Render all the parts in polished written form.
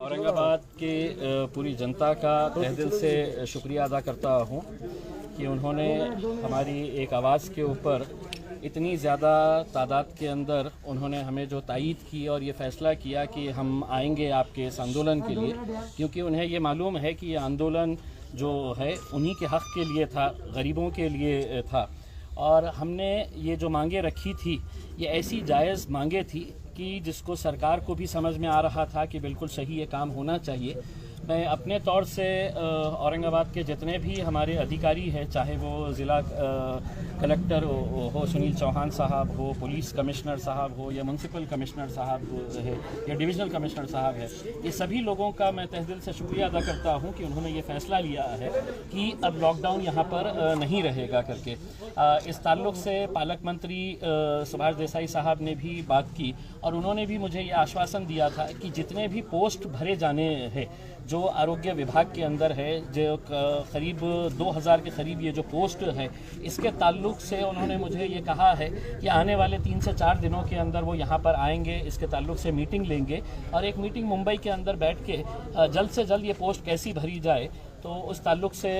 औरंगाबाद के पूरी जनता का तहे दिल से शुक्रिया अदा करता हूँ कि उन्होंने हमारी एक आवाज़ के ऊपर इतनी ज़्यादा तादाद के अंदर उन्होंने हमें जो तायीद की और ये फ़ैसला किया कि हम आएंगे आपके इस आंदोलन के लिए, क्योंकि उन्हें ये मालूम है कि ये आंदोलन जो है उन्हीं के हक़ के लिए था, गरीबों के लिए था। और हमने ये जो मांगे रखी थी ये ऐसी जायज़ मांगे थी कि जिसको सरकार को भी समझ में आ रहा था कि बिल्कुल सही ये काम होना चाहिए। मैं अपने तौर से औरंगाबाद के जितने भी हमारे अधिकारी हैं, चाहे वो ज़िला कलेक्टर हो सुनील चौहान साहब हो, पुलिस कमिश्नर साहब हो, या म्यूनसिपल कमिश्नर साहब है, या डिविजनल कमिश्नर साहब है, ये सभी लोगों का मैं तहे दिल से शुक्रिया अदा करता हूँ कि उन्होंने ये फ़ैसला लिया है कि अब लॉकडाउन यहाँ पर नहीं रहेगा करके। इस ताल्लुक़ से पालक मंत्री सुभाष देसाई साहब ने भी बात की और उन्होंने भी मुझे ये आश्वासन दिया था कि जितने भी पोस्ट भरे जाने हैं जो आरोग्य विभाग के अंदर है, जो करीब 2000 के करीब ये जो पोस्ट है, इसके ताल्लुक़ से उन्होंने मुझे ये कहा है कि आने वाले 3 से 4 दिनों के अंदर वो यहाँ पर आएंगे, इसके ताल्लुक़ से मीटिंग लेंगे और एक मीटिंग मुंबई के अंदर बैठ के जल्द से जल्द ये पोस्ट कैसी भरी जाए तो उस ताल्लुक़ से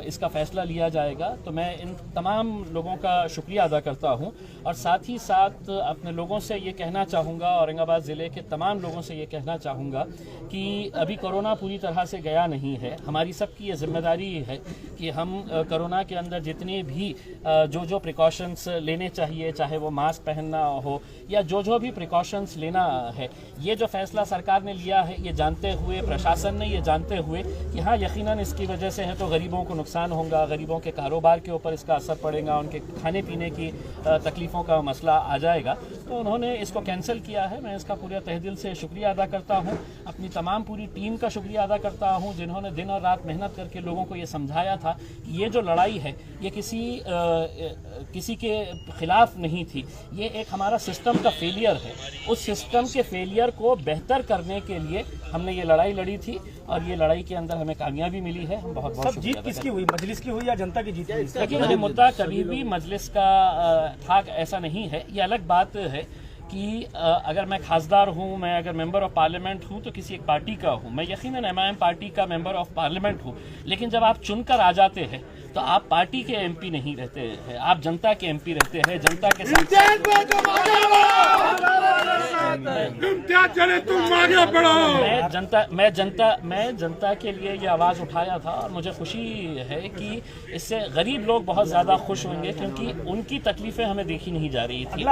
इसका फ़ैसला लिया जाएगा। तो मैं इन तमाम लोगों का शुक्रिया अदा करता हूं और साथ ही साथ अपने लोगों से ये कहना चाहूँगा, औरंगाबाद ज़िले के तमाम लोगों से ये कहना चाहूँगा कि अभी कोरोना पूरी तरह से गया नहीं है। हमारी सबकी ये जिम्मेदारी है कि हम कोरोना के अंदर जितने भी जो प्रिकॉशंस लेने चाहिए, चाहे वो मास्क पहनना हो या जो भी प्रिकॉशंस लेना है, ये जो फ़ैसला सरकार ने लिया है ये जानते हुए, प्रशासन ने ये जानते हुए कि हाँ यकीनन इसकी वजह से है तो गरीबों को नुकसान होगा, गरीबों के कारोबार के ऊपर इसका असर पड़ेगा, उनके खाने पीने की तकलीफ़ों का मसला आ जाएगा, तो उन्होंने इसको कैंसिल किया है। मैं इसका पूरे तहे दिल से शुक्रिया अदा करता हूँ। अपनी तमाम पूरी टीम का शुक्रिया अदा करता हूँ जिन्होंने दिन और रात मेहनत करके लोगों को ये समझाया था कि ये जो लड़ाई है ये किसी के ख़िलाफ़ नहीं थी, ये एक हमारा सिस्टम का फेलियर है। उस सिस्टम के फेलियर को बेहतर करने के लिए हमने ये लड़ाई लड़ी थी और ये लड़ाई के अंदर हमें कामयाबी मिली है। हम बहुत सब जीत किसकी हुई, मजलिस की हुई या जनता की जीत हुई? लेकिन ये मुद्दा कभी भी मजलिस का था ऐसा नहीं है। ये अलग बात है कि अगर मैं खासदार हूँ, मैं अगर मेंबर ऑफ पार्लियामेंट हूँ तो किसी एक पार्टी का हूँ, मैं यकीनन एमआईएम पार्टी का मेंबर ऑफ पार्लियामेंट हूँ, लेकिन जब आप चुनकर आ जाते हैं तो आप पार्टी के एमपी नहीं रहते हैं, आप जनता के एमपी रहते हैं, जनता के साथ। मैं जनता के लिए ये आवाज़ उठाया था और मुझे खुशी है कि इससे गरीब लोग बहुत ज़्यादा खुश होंगे क्योंकि उनकी तकलीफें हमें देखी नहीं जा रही थी। अगला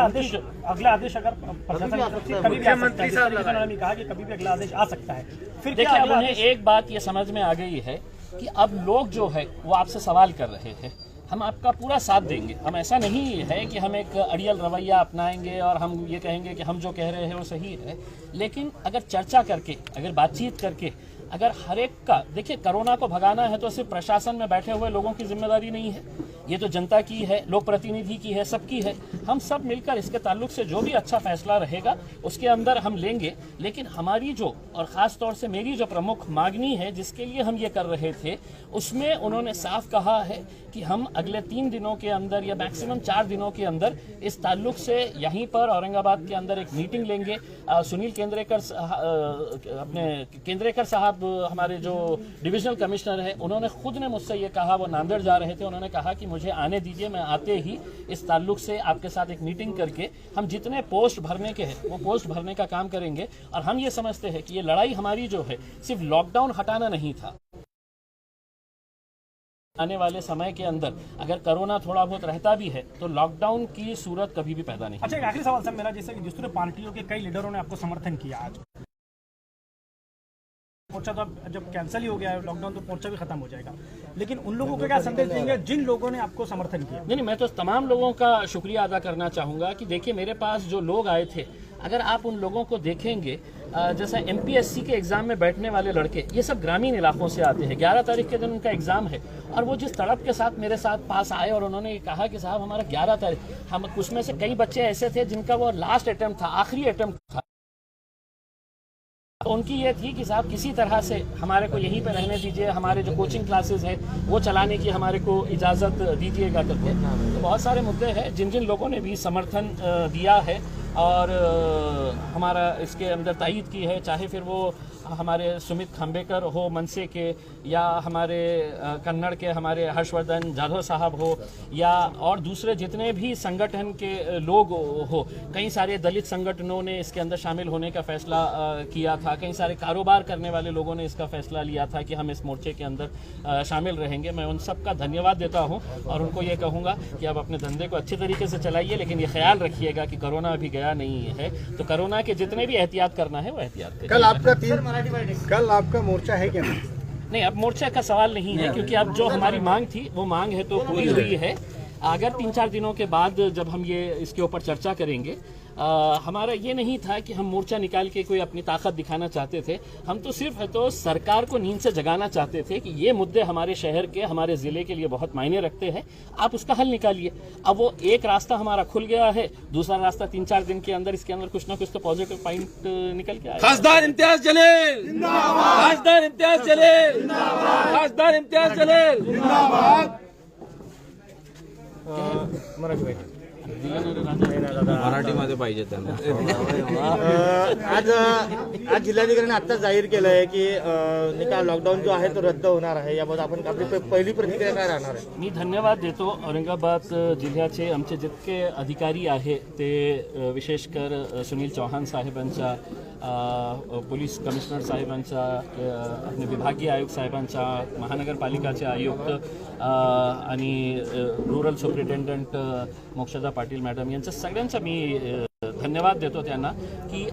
आदेश अगर प्रशासन की तरफ से कभी भी आ सकता है, उन्होंने कहा कि कभी भी अगला आदेश आ सकता है। फिर देखिए, अब उन्हें एक बात ये समझ में आ गई है कि अब लोग जो है वो आपसे सवाल कर रहे हैं, हम आपका पूरा साथ देंगे। हम ऐसा नहीं है कि हम एक अड़ियल रवैया अपनाएंगे और हम ये कहेंगे कि हम जो कह रहे हैं वो सही है, लेकिन अगर चर्चा करके, अगर बातचीत करके, अगर हर एक का, देखिए कोरोना को भगाना है तो सिर्फ प्रशासन में बैठे हुए लोगों की जिम्मेदारी नहीं है, ये तो जनता की है, लोक प्रतिनिधि की है, सबकी है। हम सब मिलकर इसके ताल्लुक से जो भी अच्छा फैसला रहेगा उसके अंदर हम लेंगे। लेकिन हमारी जो, और ख़ास तौर से मेरी जो प्रमुख मांगनी है जिसके लिए हम ये कर रहे थे, उसमें उन्होंने साफ कहा है कि हम अगले 3 दिनों के अंदर या मैक्सिमम 4 दिनों के अंदर इस ताल्लुक से यहीं पर औरंगाबाद के अंदर एक मीटिंग लेंगे। सुनील केंद्रेकर साहब हमारे जो डिविजनल कमिश्नर है, उन्होंने खुद ने मुझसे ये कहा, वो नांदेड़ जा रहे थे, उन्होंने कहा कि मुझे आने दीजिए, मैं आते ही इस ताल्लुक से आपके साथ एक मीटिंग करके हम जितने पोस्ट भरने के हैं वो पोस्ट भरने का काम करेंगे। और हम ये समझते हैं कि ये लड़ाई हमारी जो है सिर्फ लॉकडाउन हटाना नहीं था, आने वाले समय के अंदर अगर कोरोना थोड़ा बहुत रहता भी है तो लॉकडाउन की सूरत कभी भी पैदा नहीं। अच्छा, एक आखिरी सवाल सर मेरा, जैसे कि दूसरे पार्टियों के कई लीडरों ने आपको समर्थन किया, आज मोर्चा तो अब जब कैंसिल ही हो गया है लॉकडाउन तो मोर्चा भी खत्म हो जाएगा, लेकिन उन लोगों को क्या संदेश देंगे जिन लोगों ने आपको समर्थन किया? नहीं, मैं तो तमाम लोगों का शुक्रिया अदा करना चाहूँगा कि देखिए मेरे पास जो लोग आए थे, अगर आप उन लोगों को देखेंगे, जैसा MPSC के एग्ज़ाम में बैठने वाले लड़के, ये सब ग्रामीण इलाकों से आते हैं। 11 तारीख के दिन उनका एग्ज़ाम है और वो जिस तड़प के साथ मेरे साथ पास आए और उन्होंने ये कहा कि साहब हमारा 11 तारीख, हम उसमें से कई बच्चे ऐसे थे जिनका वो लास्ट अटेम्प्ट था, आखिरी अटेम्प्ट था, तो उनकी ये थी कि साहब किसी तरह से हमारे को यहीं पे रहने दीजिए, हमारे जो कोचिंग क्लासेस है वो चलाने की हमारे को इजाज़त दीजिएगा करके। तो बहुत सारे मुद्दे हैं जिन जिन लोगों ने भी समर्थन दिया है और हमारा इसके अंदर तायीद की है, चाहे फिर वो हमारे सुमित खांबेकर हो मनसे के, या हमारे कन्नड़ के हमारे हर्षवर्धन जाधव साहब हो, या और दूसरे जितने भी संगठन के लोग हो, कई सारे दलित संगठनों ने इसके अंदर शामिल होने का फैसला किया था, कई सारे कारोबार करने वाले लोगों ने इसका फैसला लिया था कि हम इस मोर्चे के अंदर शामिल रहेंगे। मैं उन सब का धन्यवाद देता हूं और उनको ये कहूंगा कि आप अपने धंधे को अच्छे तरीके से चलाइए, लेकिन ये ख्याल रखिएगा कि कोरोना अभी गया नहीं है, तो कोरोना के जितने भी एहतियात करना है वो एहतियात करिए। कल आपका मोर्चा है क्या? नहीं, अब मोर्चा का सवाल नहीं है, क्योंकि अब जो हमारी मांग थी वो मांग है तो पूरी हुई है। अगर 3-4 दिनों के बाद जब हम ये इसके ऊपर चर्चा करेंगे, हमारा ये नहीं था कि हम मोर्चा निकाल के कोई अपनी ताकत दिखाना चाहते थे। हम तो सिर्फ है तो सरकार को नींद से जगाना चाहते थे कि ये मुद्दे हमारे शहर के, हमारे ज़िले के लिए बहुत मायने रखते हैं, आप उसका हल निकालिए। अब वो एक रास्ता हमारा खुल गया है, दूसरा रास्ता 3-4 दिन के अंदर इसके अंदर कुछ ना कुछ तो पॉजिटिव पॉइंट निकल के आएगा। खासदार इम्तियाज जलील जिंदाबाद, खासदार इम्तियाज जलील जिंदाबाद, खासदार इम्तियाज जलील जिंदाबाद। मराठीमध्ये पाहिजे त्यांना। आज जिल्हाधिकाऱ्यांनी आता जाहीर केलं आहे की निकाल लॉकडाऊन जो आहे तो रद्द होणार आहे, याबद्दल आपण आपली पहिली प्रतिक्रिया काय राहणार आहे? मी धन्यवाद देतो औरंगाबाद जिल्ह्याचे आमचे जितके अधिकारी आहे ते विशेषकर सुनील चौहान साहेबांच्या, पोलीस कमिशनर साहेबांच्या, आपले विभागीय आयुक्त साहेबांच्या, महानगरपालिकाचे आयुक्त आणि rural superintendent Mokshada Patil madam यांच्या सगळ्यांचा मी धन्यवाद देतो त्यांना की